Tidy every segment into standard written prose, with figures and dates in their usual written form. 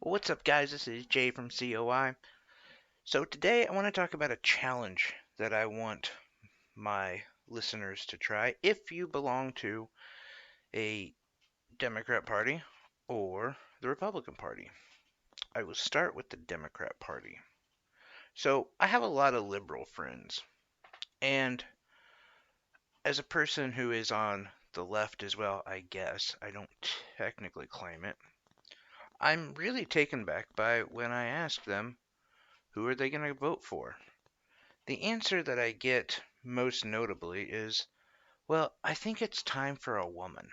What's up, guys? This is Jay from COI. So, today I want to talk about a challenge that I want my listeners to try if you belong to a Democrat Party or the Republican Party. I will start with the Democrat Party. So, I have a lot of liberal friends, and as a person who is on the left as well, I guess, I don't technically claim it, I'm really taken back by when I ask them who are they going to vote for. The answer that I get most notably is, well, I think it's time for a woman.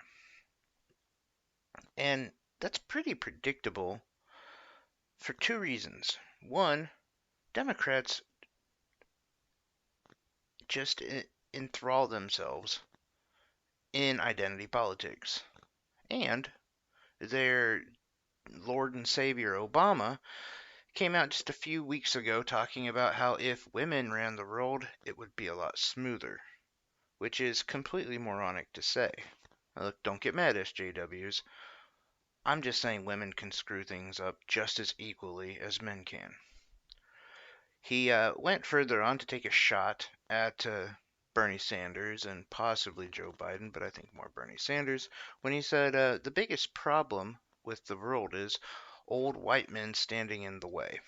And that's pretty predictable for two reasons. One, Democrats just enthrall themselves in identity politics. And their Lord and Savior Obama came out just a few weeks ago talking about how if women ran the world, it would be a lot smoother, which is completely moronic to say. Now, look, don't get mad, SJWs. I'm just saying women can screw things up just as equally as men can. He went further on to take a shot at Bernie Sanders and possibly Joe Biden, but I think more Bernie Sanders, when he said the biggest problem with the world is old white men standing in the way.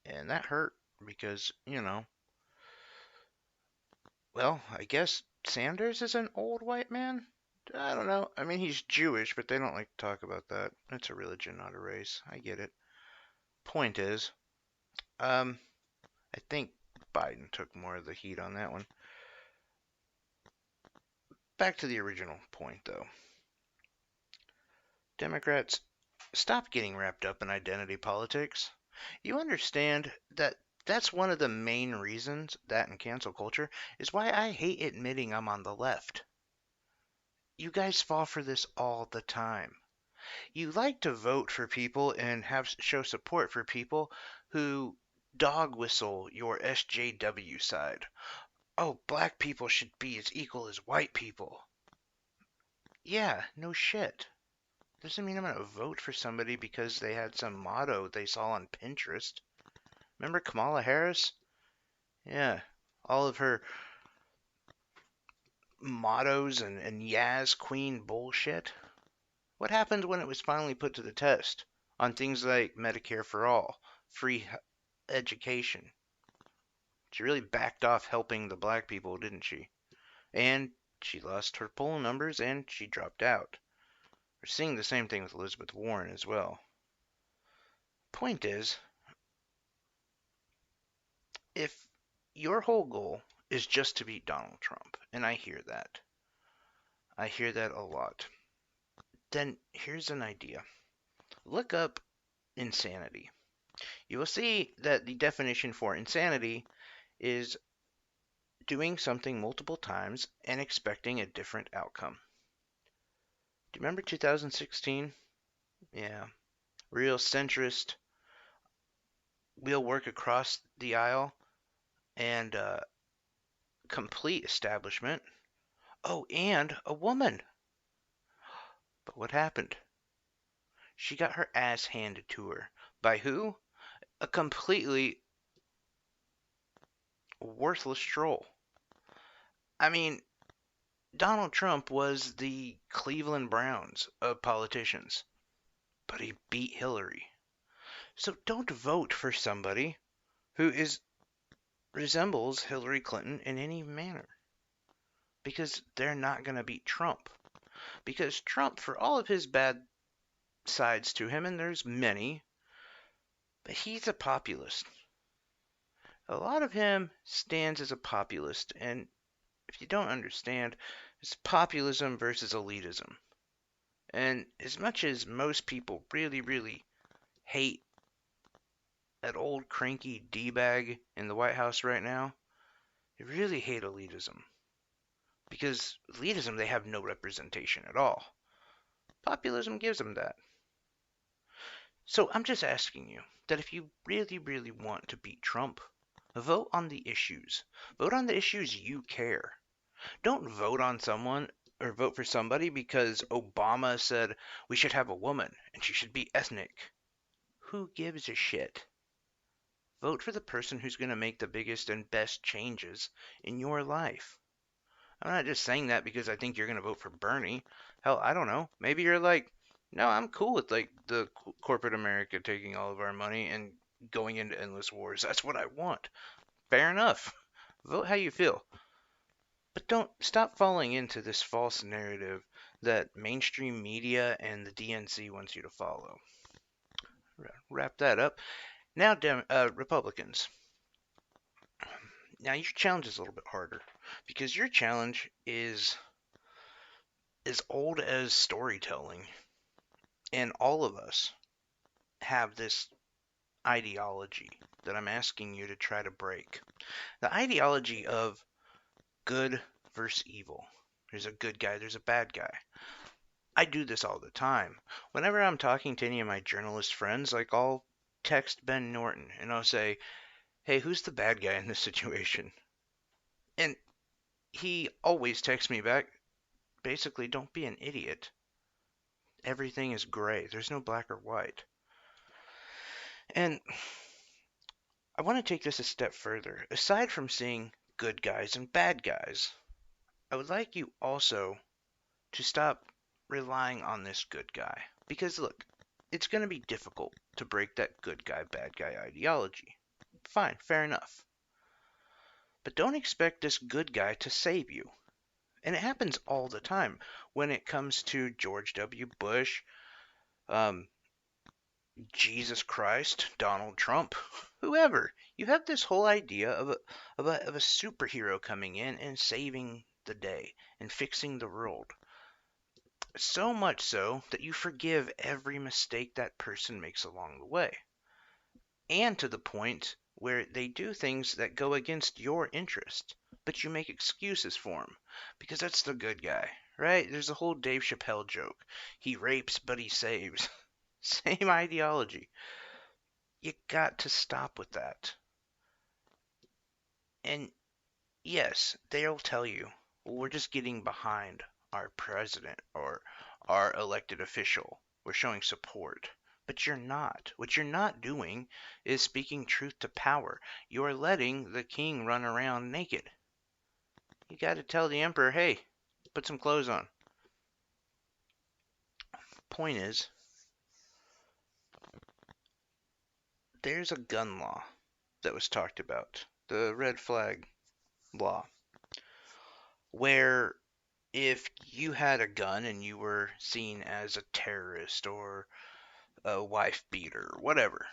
And that hurt because, well, I guess Sanders is an old white man? I don't know. I mean, he's Jewish, but they don't like to talk about that. It's a religion, not a race. I get it. Point is, um, I think Biden took more of the heat on that one. Back to the original point, though. Democrats, stop getting wrapped up in identity politics. You understand that that's one of the main reasons, that and cancel culture, is why I hate admitting I'm on the left. You guys fall for this all the time. You like to vote for people and show support for people who dog whistle your SJW side. Oh, black people should be as equal as white people. Yeah, no shit. Doesn't mean I'm going to vote for somebody because they had some motto they saw on Pinterest. Remember Kamala Harris? Yeah, all of her mottos and Yaz Queen bullshit. What happened when it was finally put to the test on things like Medicare for all, free education? She really backed off helping the black people, didn't she? And she lost her poll numbers and she dropped out. We're seeing the same thing with Elizabeth Warren as well. Point is, if your whole goal is just to beat Donald Trump, and I hear that a lot, then here's an idea. Look up insanity. You will see that the definition for insanity is doing something multiple times and expecting a different outcome. Do you remember 2016? Yeah. Real centrist, we'll work across the aisle and complete establishment. Oh, and a woman. But what happened? She got her ass handed to her. By who? A completely worthless troll. I mean, Donald Trump was the Cleveland Browns of politicians, but he beat Hillary. So don't vote for somebody who resembles Hillary Clinton in any manner, because they're not going to beat Trump. Because Trump, for all of his bad sides to him, and there's many, but he's a populist. A lot of him stands as a populist, and if you don't understand, it's populism versus elitism. And as much as most people really, really hate that old cranky D-bag in the White House right now, they really hate elitism. Because elitism, they have no representation at all. Populism gives them that. So I'm just asking you that if you really, really want to beat Trump, vote on the issues. Vote on the issues you care. Don't vote on someone or vote for somebody because Obama said we should have a woman and she should be ethnic. Who gives a shit? Vote for the person who's going to make the biggest and best changes in your life. I'm not just saying that because I think you're going to vote for Bernie. Hell, I don't know. Maybe you're like, no, I'm cool with like the corporate America taking all of our money and going into endless wars. That's what I want. Fair enough. Vote how you feel. But don't stop falling into this false narrative that mainstream media and the DNC wants you to follow. Wrap that up. Now, Republicans. Now your challenge is a little bit harder because your challenge is as old as storytelling, and all of us have this ideology that I'm asking you to try to break. The ideology of good versus evil. There's a good guy, there's a bad guy. I do this all the time. Whenever I'm talking to any of my journalist friends, like I'll text Ben Norton and I'll say, hey, who's the bad guy in this situation? And he always texts me back, basically, don't be an idiot. Everything is gray. There's no black or white. And I want to take this a step further. Aside from seeing good guys and bad guys, I would like you also to stop relying on this good guy. Because look, it's going to be difficult to break that good guy, bad guy ideology. Fine, fair enough. But don't expect this good guy to save you. And it happens all the time when it comes to George W. Bush, um, Jesus Christ, Donald Trump, whoever. You have this whole idea of a superhero coming in and saving the day and fixing the world. So much so that you forgive every mistake that person makes along the way. And to the point where they do things that go against your interest, but you make excuses for them because that's the good guy, right? There's a whole Dave Chappelle joke. He rapes, but he saves. Same ideology. You got to stop with that. And yes, they'll tell you, well, we're just getting behind our president or our elected official. We're showing support. But you're not. What you're not doing is speaking truth to power. You're letting the king run around naked. You got to tell the emperor, hey, put some clothes on. Point is, there's a gun law that was talked about, the red flag law, where if you had a gun and you were seen as a terrorist or a wife beater or whatever,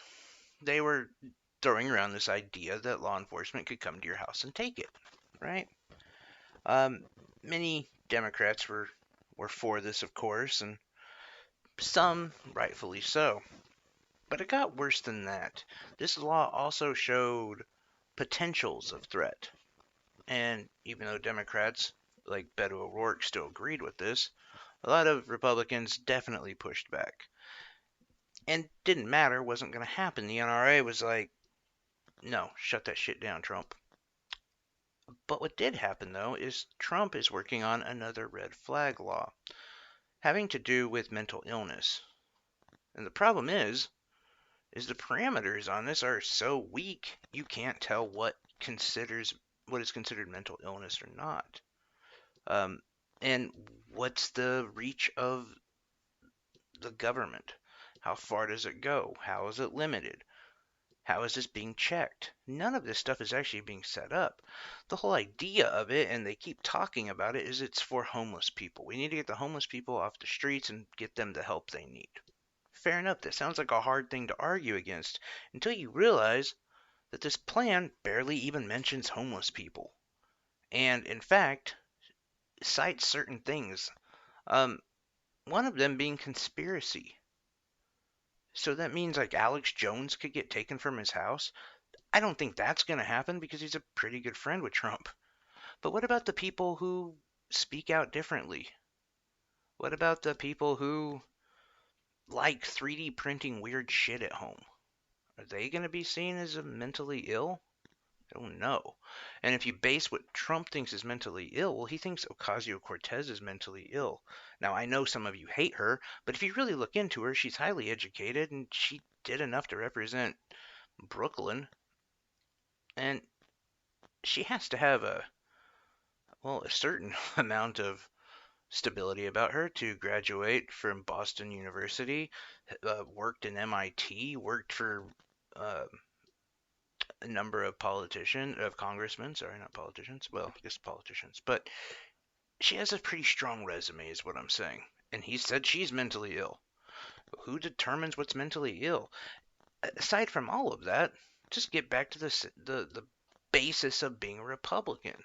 they were throwing around this idea that law enforcement could come to your house and take it, right? Many Democrats were for this, of course, and some rightfully so. But it got worse than that. This law also showed potentials of threat. And even though Democrats like Beto O'Rourke still agreed with this, a lot of Republicans definitely pushed back. And didn't matter, wasn't going to happen. The NRA was like, no, shut that shit down, Trump. But what did happen, though, is Trump is working on another red flag law having to do with mental illness. And the problem is the parameters on this are so weak, you can't tell what is considered mental illness or not. And what's the reach of the government? How far does it go? How is it limited? How is this being checked? None of this stuff is actually being set up. The whole idea of it, and they keep talking about it, is it's for homeless people. We need to get the homeless people off the streets and get them the help they need. Fair enough, that sounds like a hard thing to argue against until you realize that this plan barely even mentions homeless people. And in fact, cites certain things. One of them being conspiracy. So that means like Alex Jones could get taken from his house. I don't think that's going to happen because he's a pretty good friend with Trump. But what about the people who speak out differently? What about the people who like 3D printing weird shit at home? Are they going to be seen as mentally ill? I don't know. And if you base what Trump thinks is mentally ill, well, he thinks Ocasio-Cortez is mentally ill. Now, I know some of you hate her, but if you really look into her, she's highly educated and she did enough to represent Brooklyn. And she has to have a certain amount of stability about her to graduate from Boston University, worked in MIT, worked for uh, a number of congressmen, sorry, not politicians, well, I guess politicians, but she has a pretty strong resume, is what I'm saying. And he said she's mentally ill. Who determines what's mentally ill? Aside from all of that, just get back to the basis of being a Republican,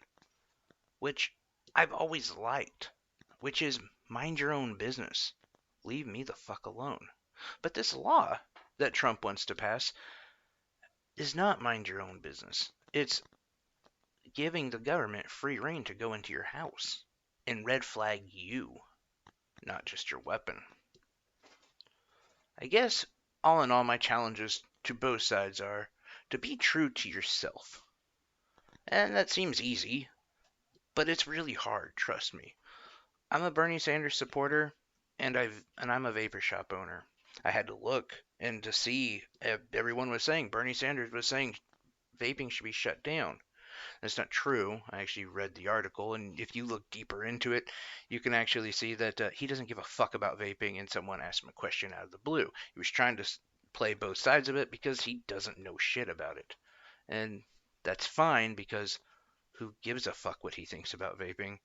which I've always liked, which is mind your own business. Leave me the fuck alone. But this law that Trump wants to pass is not mind your own business. It's giving the government free rein to go into your house and red flag you, not just your weapon. I guess all in all, my challenges to both sides are to be true to yourself. And that seems easy, but it's really hard, trust me. I'm a Bernie Sanders supporter, and I'm a vapor shop owner. I had to look and to see if everyone was saying Bernie Sanders was saying vaping should be shut down. That's not true. I actually read the article, and if you look deeper into it, you can actually see that he doesn't give a fuck about vaping, and someone asked him a question out of the blue. He was trying to play both sides of it because he doesn't know shit about it. And that's fine because who gives a fuck what he thinks about vaping?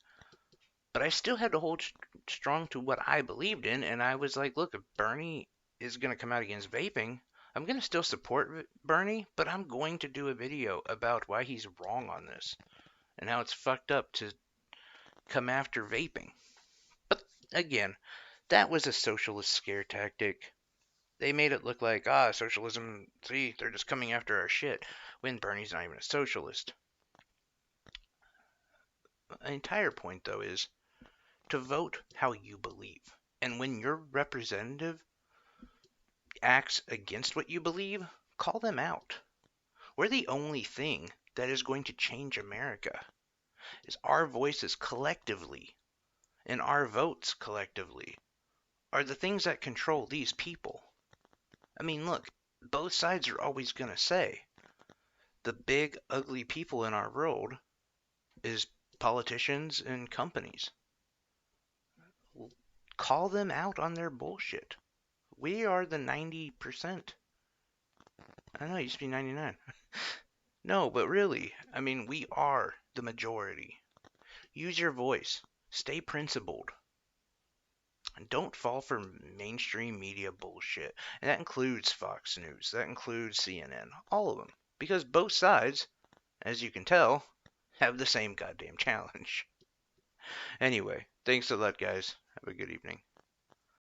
But I still had to hold strong to what I believed in, and I was like, look, if Bernie is going to come out against vaping, I'm going to still support Bernie, but I'm going to do a video about why he's wrong on this and how it's fucked up to come after vaping. But again, that was a socialist scare tactic. They made it look like, socialism, see, they're just coming after our shit, when Bernie's not even a socialist. The entire point, though, is to vote how you believe. And when your representative acts against what you believe, call them out. We're the only thing that is going to change America. Is our voices collectively and our votes collectively are the things that control these people. I mean, look, both sides are always going to say the big, ugly people in our world is politicians and companies. Call them out on their bullshit. We are the 90%. I know, it used to be 99. No, but really, I mean, we are the majority. Use your voice. Stay principled. And don't fall for mainstream media bullshit. And that includes Fox News. That includes CNN. All of them. Because both sides, as you can tell, have the same goddamn challenge. Anyway, thanks a lot, guys. Have a good evening.